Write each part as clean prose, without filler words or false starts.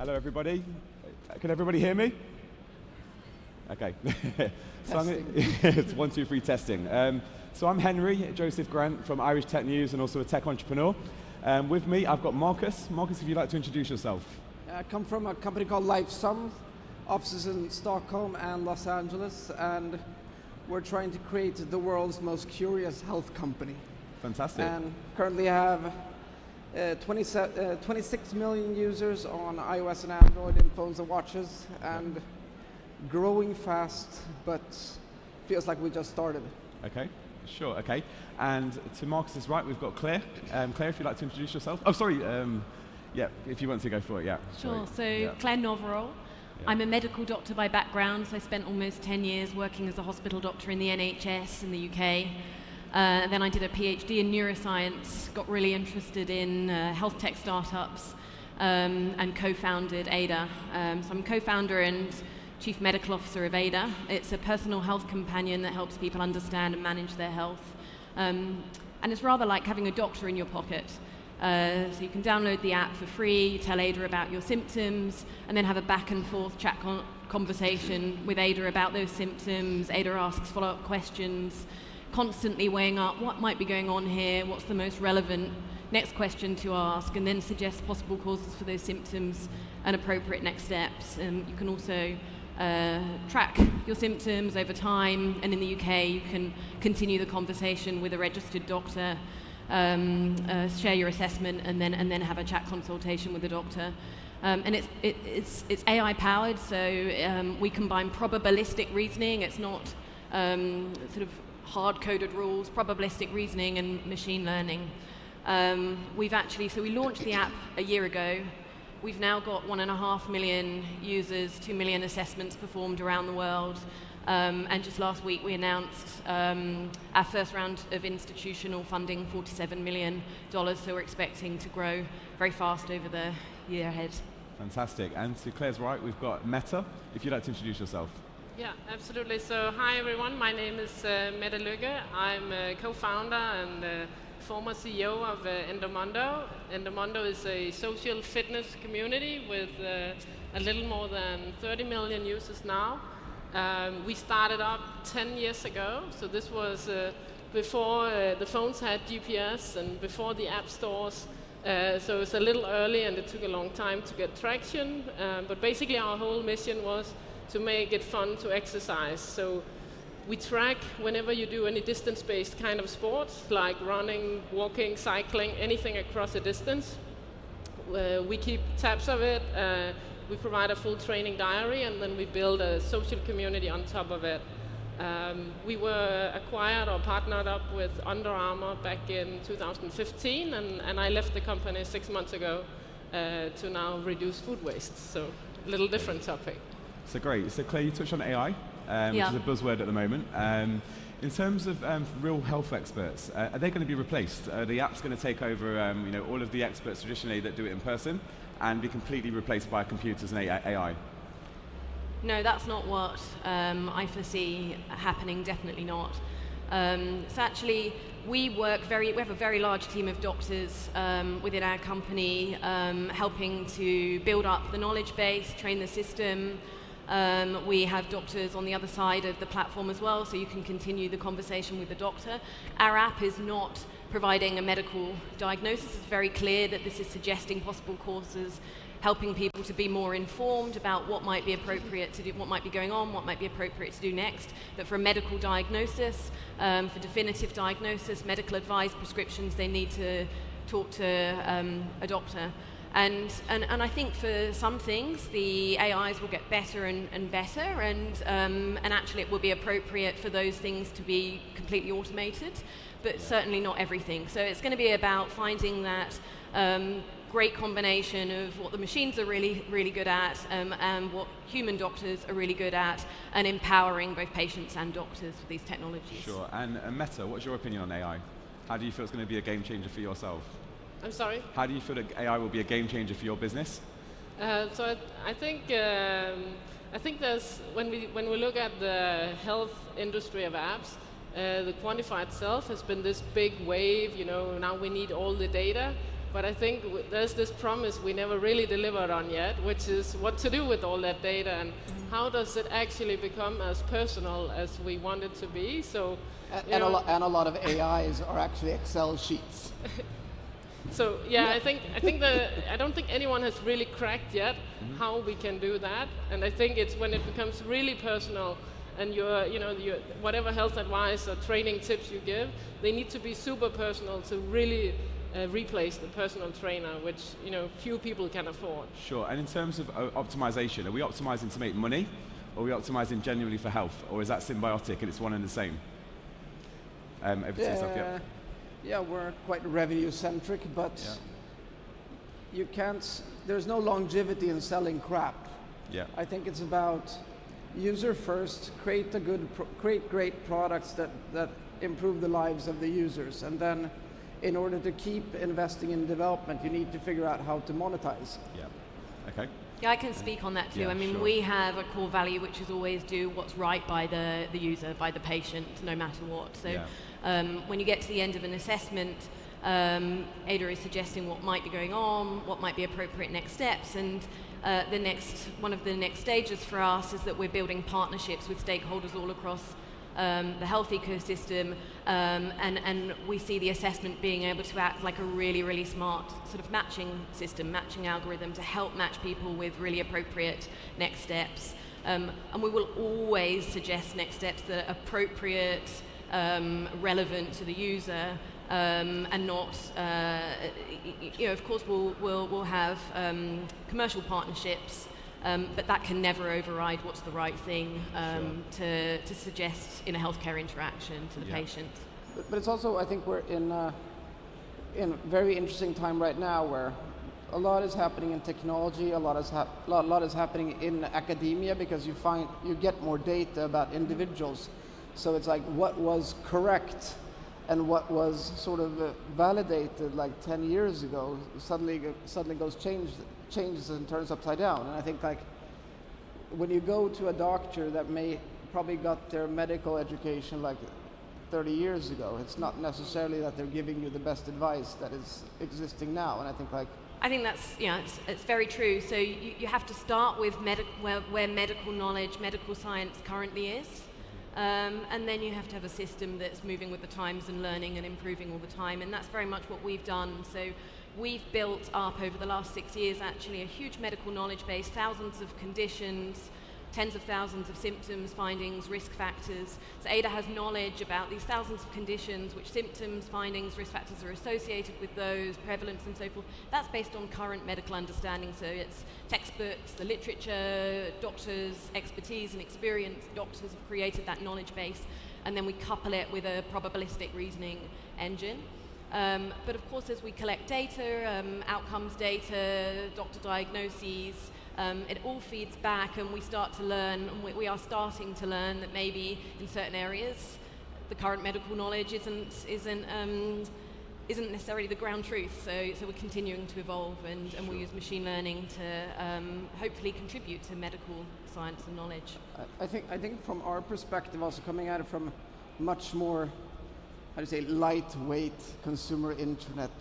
Hello, everybody. Can everybody hear me? Okay. So it's 1, 2, 3 testing. So I'm Henry Joseph Grant from Irish Tech News and also a tech entrepreneur. With me, I've got Marcus. Marcus, if you'd like to introduce yourself. I come from a company called LifeSum, offices in Stockholm and Los Angeles, and we're trying to create the world's most curious health company. Fantastic. And currently have 26 million users on iOS and Android in phones and watches, and growing fast, but feels like we just started. Okay, sure, okay. And to Marcus's right, we've got Claire. Claire, if you'd like to introduce yourself. Oh, sorry, yeah, if you want to go for it, yeah. Sure, sorry. so Claire Novorol. Yeah. I'm a medical doctor by background, so I spent almost 10 years working as a hospital doctor in the NHS in the UK. Then I did a PhD in neuroscience, got really interested in health tech startups, and co-founded Ada. So I'm co-founder and Chief Medical Officer of Ada. It's a personal health companion that helps people understand and manage their health. And it's rather like having a doctor in your pocket. So you can download the app for free, you tell Ada about your symptoms, and then have a back and forth chat conversation with Ada about those symptoms. Ada asks follow-up questions, constantly weighing up what might be going on here, what's the most relevant next question to ask, and then suggests possible causes for those symptoms and appropriate next steps. You can also track your symptoms over time, and in the UK you can continue the conversation with a registered doctor, share your assessment, and then have a chat consultation with the doctor. And it's AI powered, so we combine probabilistic reasoning. It's not sort of hard-coded rules, probabilistic reasoning and machine learning. We launched the app a year ago. We've now got 1.5 million users, 2 million assessments performed around the world. And just last week we announced our first round of institutional funding, $47 million. So we're expecting to grow very fast over the year ahead. Fantastic. And to Claire's right, we've got Mette. If you'd like to introduce yourself. Yeah, absolutely. So hi everyone, my name is Mette Lykke. I'm a co-founder and former CEO of Endomondo. Endomondo is a social fitness community with a little more than 30 million users now. We started up 10 years ago, so this was before the phones had GPS and before the app stores. So it's a little early and it took a long time to get traction, but basically our whole mission was to make it fun to exercise. So we track whenever you do any distance-based kind of sports, like running, walking, cycling, anything across a distance. We keep tabs of it. We provide a full training diary, and then we build a social community on top of it. We were acquired or partnered up with Under Armour back in 2015, and I left the company 6 months ago to now reduce food waste. So a little different topic. So great. So Claire, you touched on AI, which is a buzzword at the moment. In terms of real health experts, are they going to be replaced? Are the apps going to take over all of the experts traditionally that do it in person and be completely replaced by computers and AI? No, that's not what I foresee happening, definitely not. So actually, we have a very large team of doctors within our company, helping to build up the knowledge base, train the system. We have doctors on the other side of the platform as well, so you can continue the conversation with the doctor. Our app is not providing a medical diagnosis. It's very clear that this is suggesting possible causes, helping people to be more informed about what might be appropriate to do, what might be going on, what might be appropriate to do next. But for a medical diagnosis, for definitive diagnosis, medical advice, prescriptions, they need to talk to a doctor. And I think for some things, the AIs will get better and better, and actually it will be appropriate for those things to be completely automated, but certainly not everything. So it's going to be about finding that great combination of what the machines are really, really good at, and what human doctors are really good at, and empowering both patients and doctors with these technologies. Sure. And Mette, what's your opinion on AI? How do you feel it's going to be a game changer for yourself? I'm sorry? How do you feel that AI will be a game changer for your business? So I think there's when we look at the health industry of apps, the quantified itself has been this big wave. Now we need all the data. But I think there's this promise we never really delivered on yet, which is what to do with all that data and how does it actually become as personal as we want it to be. So, and a lot of AIs are actually Excel sheets. So yeah, I think I don't think anyone has really cracked yet how we can do that, and I think it's when it becomes really personal, and your whatever health advice or training tips you give, they need to be super personal to really replace the personal trainer, which few people can afford. Sure. And in terms of optimization, are we optimizing to make money, or are we optimizing genuinely for health, or is that symbiotic and it's one and the same? Over to yourself, yeah. Yeah, we're quite revenue-centric, but you can't. There's no longevity in selling crap. Yeah. I think it's about user first. Create great products that improve the lives of the users, and then, in order to keep investing in development, you need to figure out how to monetize. Yeah. Okay. Yeah, I can speak on that too. Yeah, I mean, sure. we have a core value which is always do what's right by the user, by the patient, no matter what. So when you get to the end of an assessment, Ada is suggesting what might be going on, what might be appropriate next steps, and one of the next stages for us is that we're building partnerships with stakeholders all across the health ecosystem, and we see the assessment being able to act like a really, really smart sort of matching system, matching algorithm to help match people with really appropriate next steps. And we will always suggest next steps that are appropriate, relevant to the user, and not, of course we'll have commercial partnerships, but that can never override what's the right thing to suggest in a healthcare interaction to the patient. But it's also, I think we're in a very interesting time right now where a lot is happening in technology, a lot is happening in academia, because you get more data about individuals. So it's like what was correct and what was sort of validated like 10 years ago suddenly changes and turns upside down. And I think like when you go to a doctor that may probably got their medical education like 30 years ago, it's not necessarily that they're giving you the best advice that is existing now. And I think that's it's very true. So you have to start with where medical knowledge, medical science currently is. And then you have to have a system that's moving with the times and learning and improving all the time, and that's very much what we've done. So we've built up over the last 6 years actually a huge medical knowledge base, thousands of conditions, tens of thousands of symptoms, findings, risk factors. So Ada has knowledge about these thousands of conditions, which symptoms, findings, risk factors are associated with those, prevalence and so forth. That's based on current medical understanding, so it's textbooks, the literature, doctors' expertise and experience. Doctors have created that knowledge base, and then we couple it with a probabilistic reasoning engine. But of course, as we collect data, outcomes data, doctor diagnoses, it all feeds back, and we start to learn, and we are starting to learn that maybe in certain areas the current medical knowledge isn't necessarily the ground truth. So we're continuing to evolve, and we'll use machine learning to hopefully contribute to medical science and knowledge. I think from our perspective, also coming at it from much more, lightweight consumer internet.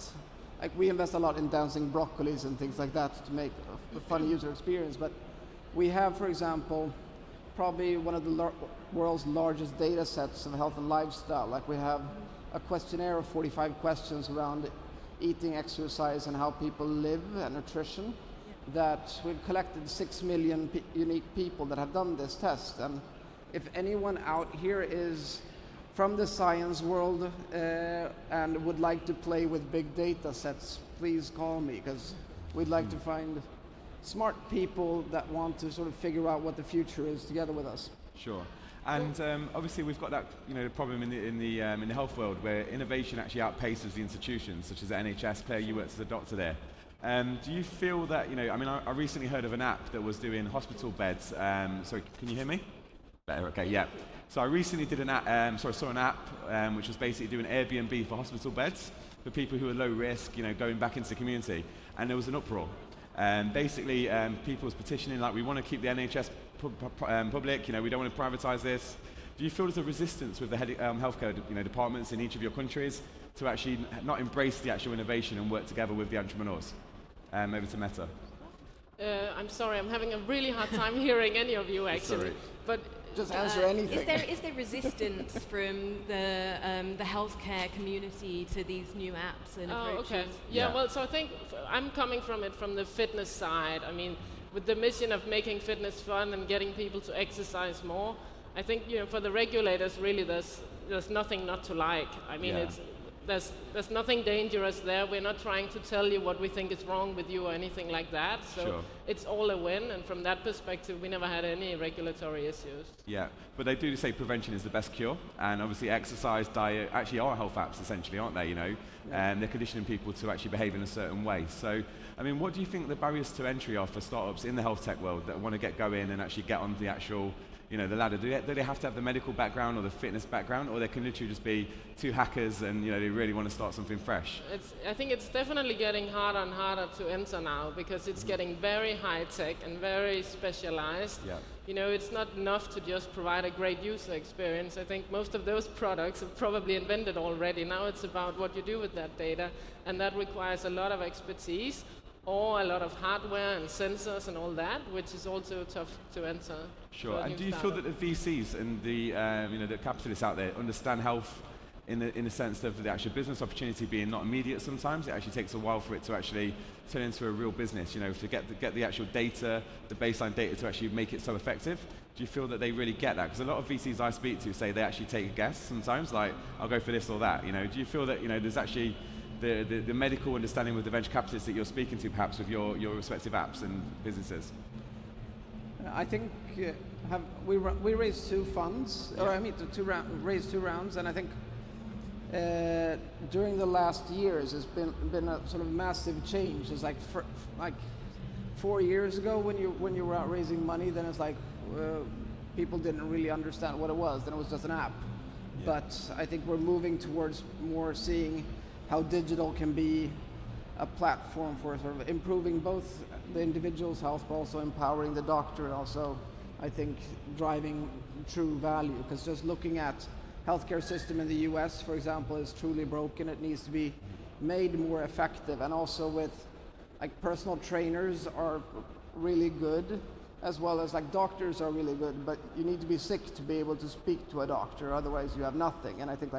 Like we invest a lot in dancing broccolis and things like that to make a fun user experience. But we have, for example, probably one of the world's largest data sets of health and lifestyle. Like we have a questionnaire of 45 questions around eating, exercise, and how people live and nutrition. That we've collected 6 million unique people that have done this test. And if anyone out here is from the science world and would like to play with big data sets, please call me, because we'd like to find smart people that want to sort of figure out what the future is together with us. Sure. And obviously we've got that problem in the health world where innovation actually outpaces the institutions, such as the NHS. Claire, you worked as a doctor there. Do you feel that, I recently heard of an app that was doing hospital beds. Sorry, can you hear me? Better, okay, yeah. So I recently did saw an app which was basically doing Airbnb for hospital beds for people who are low risk, going back into the community. And there was an uproar. Basically, people was petitioning, like, we want to keep the NHS public, we don't want to privatise this. Do you feel there's a resistance with the healthcare departments in each of your countries to actually not embrace the actual innovation and work together with the entrepreneurs? Over to Mette. I'm sorry, I'm having a really hard time hearing any of you actually. Sorry. But Just answer anything. Is there resistance from the healthcare community to these new apps and approaches? Okay. Yeah, well, so I think I'm coming from it from the fitness side. I mean, with the mission of making fitness fun and getting people to exercise more, I think for the regulators, really, there's nothing not to like. I mean, there's nothing dangerous there. We're not trying to tell you what we think is wrong with you or anything like that. So it's all a win, and from that perspective, we never had any regulatory issues. Yeah, but they do say prevention is the best cure, and obviously exercise, diet, actually are health apps essentially, aren't they? And they're conditioning people to actually behave in a certain way. So, I mean, what do you think the barriers to entry are for startups in the health tech world that want to get going and actually get on the actual the ladder? Do they have to have the medical background or the fitness background, or they can literally just be two hackers and they really want to start something fresh? I think it's definitely getting harder and harder to enter now because it's getting very high tech and very specialized. Yeah. It's not enough to just provide a great user experience. I think most of those products are probably invented already. Now it's about what you do with that data, and that requires a lot of expertise or a lot of hardware and sensors and all that, which is also tough to enter. Sure. And do you feel that the VCs and the the capitalists out there understand health in the sense of the actual business opportunity being not immediate sometimes? It actually takes a while for it to actually turn into a real business, to get the actual data, the baseline data to actually make it so effective. Do you feel that they really get that? Because a lot of VCs I speak to say they actually take a guess sometimes, like, I'll go for this or that. Do you feel that there's actually the medical understanding with the venture capitalists that you're speaking to, perhaps with your respective apps and businesses? I think we raised two funds, raised two rounds, and I think during the last years it's been a sort of massive change. It's like 4 years ago when you were out raising money, then it's like people didn't really understand what it was. Then it was just an app. Yeah. But I think we're moving towards more seeing how digital can be a platform for sort of improving both the individual's health, but also empowering the doctor, and also, I think, driving true value. Because just looking at healthcare system in the US, for example, is truly broken. It needs to be made more effective, and also with personal trainers are really good, as well as doctors are really good, but you need to be sick to be able to speak to a doctor, otherwise you have nothing. And I think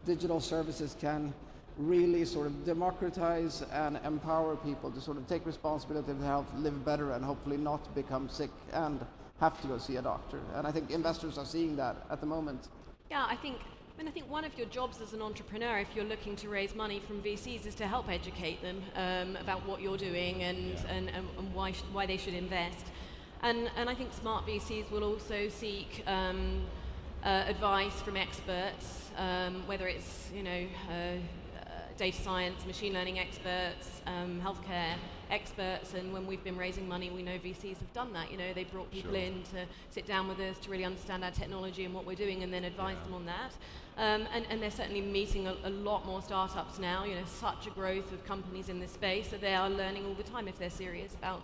digital services can really sort of democratize and empower people to sort of take responsibility of health, live better, and hopefully not become sick and have to go see a doctor. And I think investors are seeing that at the moment. Yeah, I think one of your jobs as an entrepreneur, if you're looking to raise money from VCs, is to help educate them about what you're doing and why they should invest. And I think smart VCs will also seek advice from experts, whether it's data science, machine learning experts, healthcare experts. And when we've been raising money, we know VCs have done that. They brought people in to sit down with us to really understand our technology and what we're doing, and then advise them on that. And they're certainly meeting a lot more startups now. Such a growth of companies in this space that they are learning all the time if they're serious about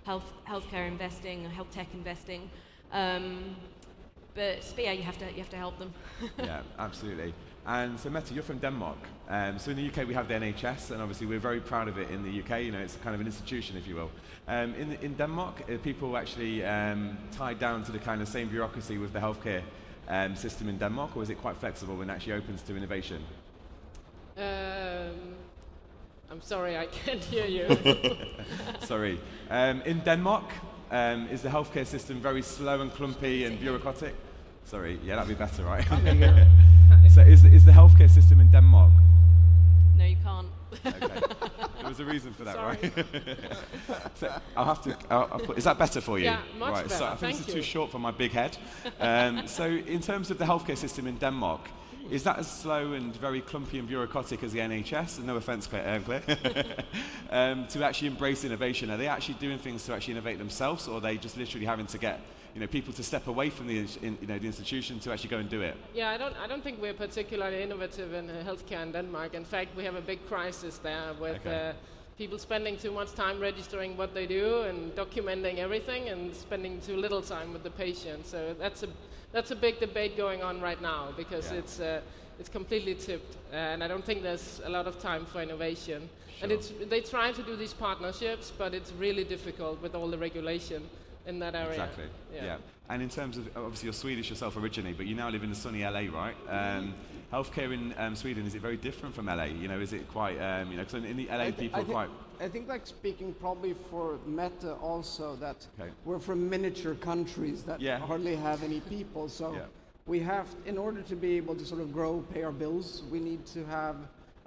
healthcare investing, health tech investing. But yeah, you have to help them. Yeah, absolutely. And so Mette, you're from Denmark. So in the UK we have the NHS, and obviously we're very proud of it in the UK. It's kind of an institution, if you will. In Denmark, are people actually tied down to the kind of same bureaucracy with the healthcare system in Denmark, or is it quite flexible and actually opens to innovation? I'm sorry, I can't hear you. Sorry. In Denmark, is the healthcare system very slow and clumpy and bureaucratic? Sorry, yeah, that'd be better, right? So is the healthcare system in Denmark? No, you can't. Okay. There was a reason for that, Sorry. right? So I'll put, is that better for you? Yeah, much right, better. So I think Thank this is you. too short for my big head. So in terms of the healthcare system in Denmark, is that as slow and very clumpy and bureaucratic as the NHS? And no offence, Claire, to actually embrace innovation? Are they actually doing things to actually innovate themselves, or are they just literally having to get people to step away from the institution to actually go and do it? Yeah, I don't think we're particularly innovative in healthcare in Denmark. In fact, we have a big crisis there with people spending too much time registering what they do and documenting everything, and spending too little time with the patient. So that's a big debate going on right now, because it's completely tipped, and I don't think there's a lot of time for innovation. Sure. And they try to do these partnerships, but it's really difficult with all the regulation in that area. Exactly. Yeah. And in terms of, obviously you're Swedish yourself originally, but you now live in the sunny LA, right? Healthcare in Sweden, is it very different from LA? You know, is it quite, you know, because in the LA people are quite... I think, like, speaking probably for Mette also, that we're from miniature countries that hardly have any people, so we have, in order to be able to sort of grow, pay our bills, we need to have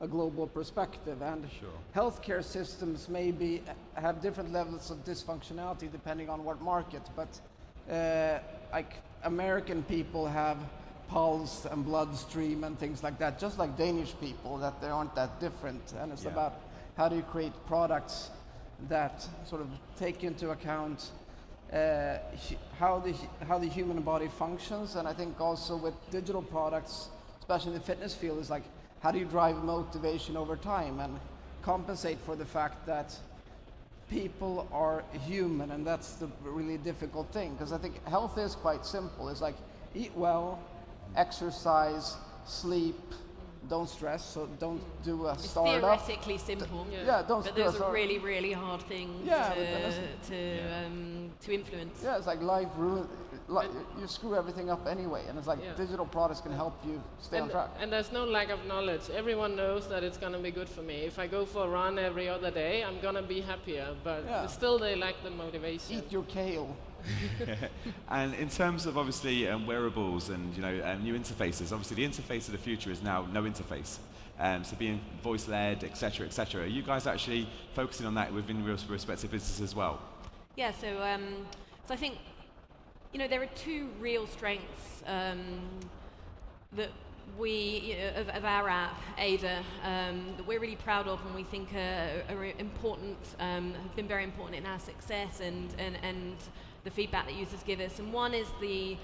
a global perspective, and healthcare systems maybe have different levels of dysfunctionality depending on what market, but like American people have pulse and bloodstream and things like that, just like Danish people, that they aren't that different, and it's about how do you create products that sort of take into account how the human body functions. And I think also with digital products, especially in the fitness field, is like, how do you drive motivation over time and compensate for the fact that people are human, and that's the really difficult thing, because I think health is quite simple. It's like, eat well, exercise, sleep, don't stress, so don't do a startup. It's theoretically simple, don't but those are really, really hard things to influence. Yeah, it's like life you screw everything up anyway, and it's like digital products can help you stay on track. And there's no lack of knowledge. Everyone knows that it's going to be good for me. If I go for a run every other day, I'm going to be happier, but still they lack the motivation. Eat your kale. And in terms of obviously wearables and new interfaces, obviously the interface of the future is now no interface. So being voice-led, etc., etc. Are you guys actually focusing on that within your respective businesses as well? Yeah. So I think there are two real strengths that we of our app Ada that we're really proud of, and we think are important, have been very important in our success and the feedback that users give us. And one is the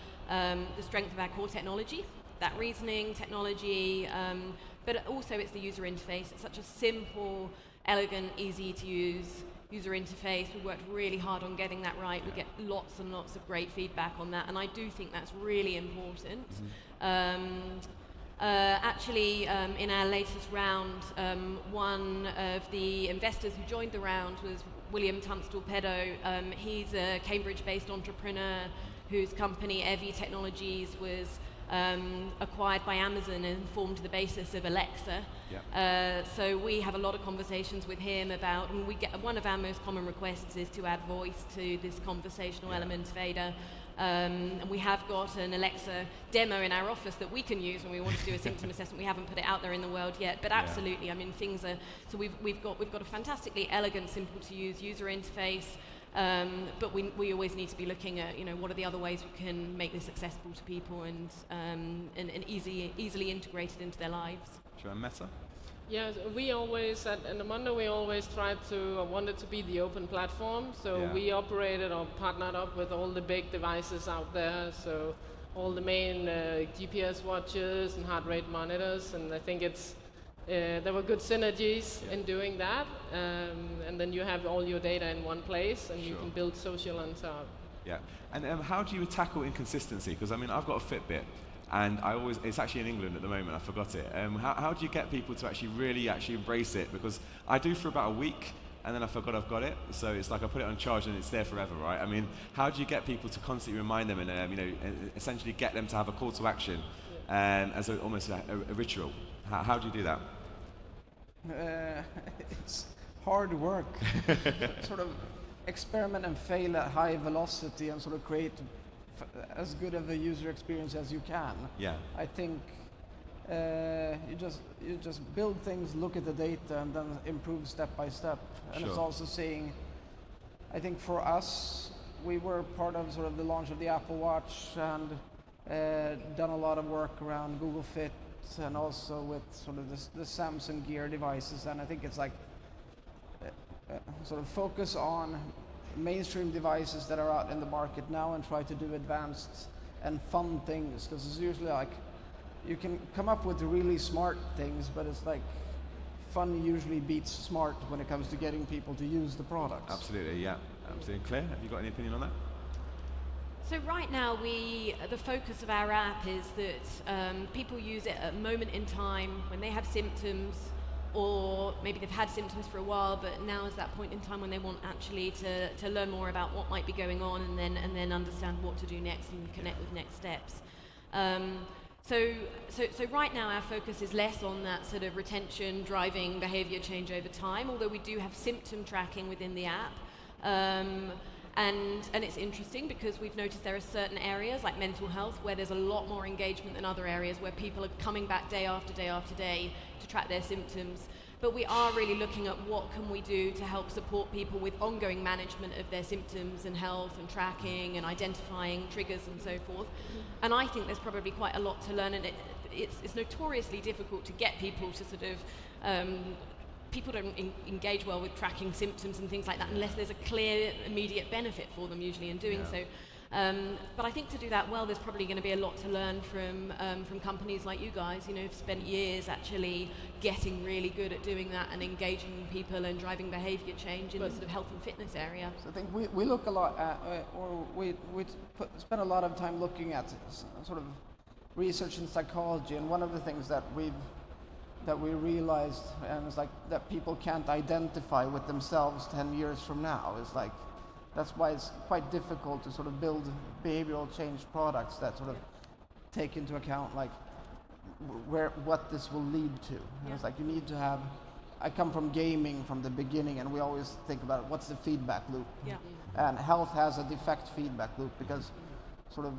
strength of our core technology, that reasoning technology, but also it's the user interface. It's such a simple, elegant, easy to use user interface. We worked really hard on getting that right. We get lots and lots of great feedback on that, and I do think that's really important. Actually, in our latest round, one of the investors who joined the round was William Tunstall-Pedo. He's a Cambridge-based entrepreneur whose company, Evie Technologies, was acquired by Amazon and formed the basis of Alexa. So we have a lot of conversations with him about, and we get one of our most common requests is to add voice to this conversational element of Ada. And we have got an Alexa demo in our office that we can use when we want to do a symptom assessment. We haven't put it out there in the world yet, but absolutely, I mean, things are, so we've got a fantastically elegant, simple to use user interface, but we always need to be looking at, what are the other ways we can make this accessible to people and easily integrated into their lives. Sure. And Mette? Yes, we always, at Endomondo, we always wanted to be the open platform, so we operated or partnered up with all the big devices out there, so all the main GPS watches and heart rate monitors, and I think there were good synergies in doing that, and then you have all your data in one place, and you can build social on top. Yeah, and how do you tackle inconsistency? Because I mean, I've got a Fitbit, and it's actually in England at the moment, I forgot it. How do you get people to really embrace it? Because I do for about a week, and then I forgot I've got it. So it's like I put it on charge and it's there forever, right? I mean, how do you get people to constantly remind them and essentially get them to have a call to action as almost a ritual? How do you do that? It's hard work. Sort of experiment and fail at high velocity and sort of create as good of a user experience as you can. Yeah. I think you just build things, look at the data, and then improve step by step. And it's also seeing, I think for us, we were part of sort of the launch of the Apple Watch and done a lot of work around Google Fit and also with sort of the Samsung Gear devices. And I think it's like sort of focus on mainstream devices that are out in the market now and try to do advanced and fun things, because it's usually like you can come up with really smart things, but it's like fun usually beats smart when it comes to getting people to use the products. Absolutely, yeah. Absolutely. Claire, have you got any opinion on that? So right now, the focus of our app is that people use it at a moment in time when they have symptoms, or maybe they've had symptoms for a while, but now is that point in time when they want actually to learn more about what might be going on, and then understand what to do next and connect with next steps. So right now our focus is less on that sort of retention, driving behavior change over time, although we do have symptom tracking within the app. And it's interesting because we've noticed there are certain areas like mental health where there's a lot more engagement than other areas, where people are coming back day after day after day to track their symptoms. But we are really looking at what can we do to help support people with ongoing management of their symptoms and health and tracking and identifying triggers and so forth. And I think there's probably quite a lot to learn, and it's notoriously difficult to get people to sort of people don't engage well with tracking symptoms and things like that unless there's a clear immediate benefit for them usually in doing so. But I think to do that well, there's probably going to be a lot to learn from companies like you guys, who've spent years actually getting really good at doing that and engaging people and driving behavior change in the sort of health and fitness area. So I think we look a lot at, or we spend a lot of time looking at sort of research in psychology, and one of the things that we realized, and it's like that people can't identify with themselves 10 years from now. It's like, that's why it's quite difficult to sort of build behavioral change products that sort of take into account like what this will lead to. And it's like you need to have, I come from gaming from the beginning, and we always think about what's the feedback loop. And health has a defect feedback loop, because sort of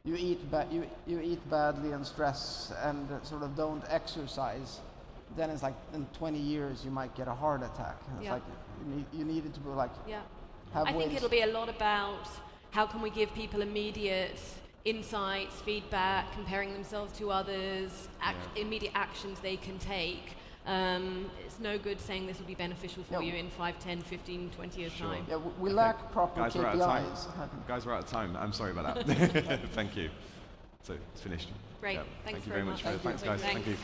you eat badly and stress and sort of don't exercise, then it's like in 20 years you might get a heart attack. And it's like you need it to be like have I ways. think it'll be a lot about how can we give people immediate insights, feedback, comparing themselves to others, immediate actions they can take. It's no good saying this will be beneficial for you in 5, 10, 15, 20 years' time. Yeah, we lack proper Guys, KPIs. we're out of time. Guys, we're out of time. I'm sorry about that. Thank you. So it's finished. Great. Yeah. Thanks Thank you very much. Thanks, guys. Thank you.